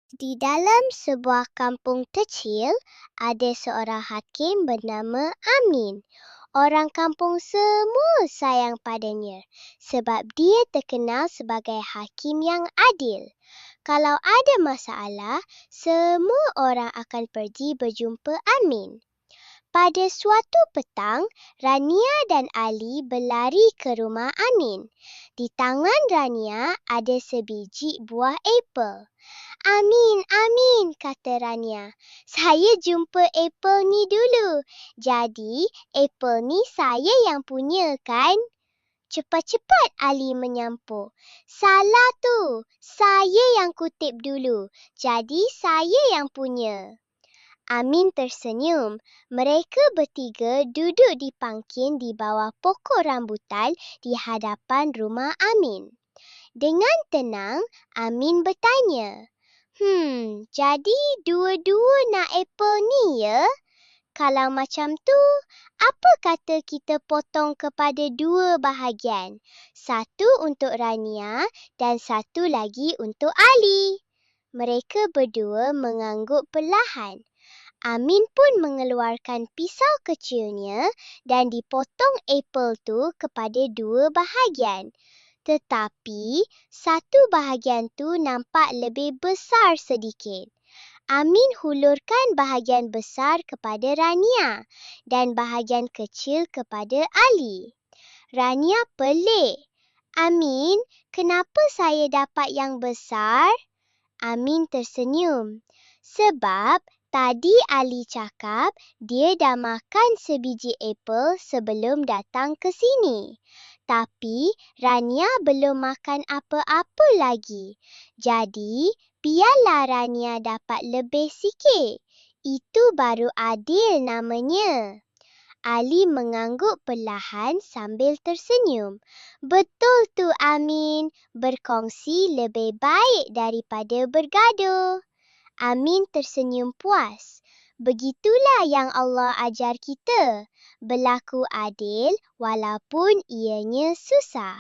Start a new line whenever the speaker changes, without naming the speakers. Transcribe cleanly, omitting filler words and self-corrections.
Di dalam sebuah kampung kecil, ada seorang hakim bernama Amin. Orang kampung semua sayang padanya sebab dia terkenal sebagai hakim yang adil. Kalau ada masalah, semua orang akan pergi berjumpa Amin. Pada suatu petang, Rania dan Ali berlari ke rumah Amin. Di tangan Rania ada sebiji buah apel. Amin, Amin, kata Rania. Saya jumpa apel ni dulu. Jadi, apel ni saya yang punya kan? Cepat-cepat Ali menyampuk. Salah tu. Saya yang kutip dulu. Jadi, saya yang punya. Amin tersenyum. Mereka bertiga duduk di pangkin di bawah pokok rambutan di hadapan rumah Amin. Dengan tenang, Amin bertanya, jadi dua-dua nak apel ni ya? Kalau macam tu, apa kata kita potong kepada dua bahagian? Satu untuk Rania dan satu lagi untuk Ali. Mereka berdua mengangguk perlahan. Amin pun mengeluarkan pisau kecilnya dan dipotong apel tu kepada dua bahagian. Tetapi, satu bahagian tu nampak lebih besar sedikit. Amin hulurkan bahagian besar kepada Rania dan bahagian kecil kepada Ali. Rania pelik. Amin, kenapa saya dapat yang besar? Amin tersenyum. Sebab tadi Ali cakap dia dah makan sebiji apel sebelum datang ke sini. Tapi Rania belum makan apa-apa lagi. Jadi, biarlah Rania dapat lebih sikit. Itu baru adil namanya. Ali mengangguk perlahan sambil tersenyum. Betul tu Amin, berkongsi lebih baik daripada bergaduh. Amin tersenyum puas. Begitulah yang Allah ajar kita, berlaku adil walaupun ianya susah.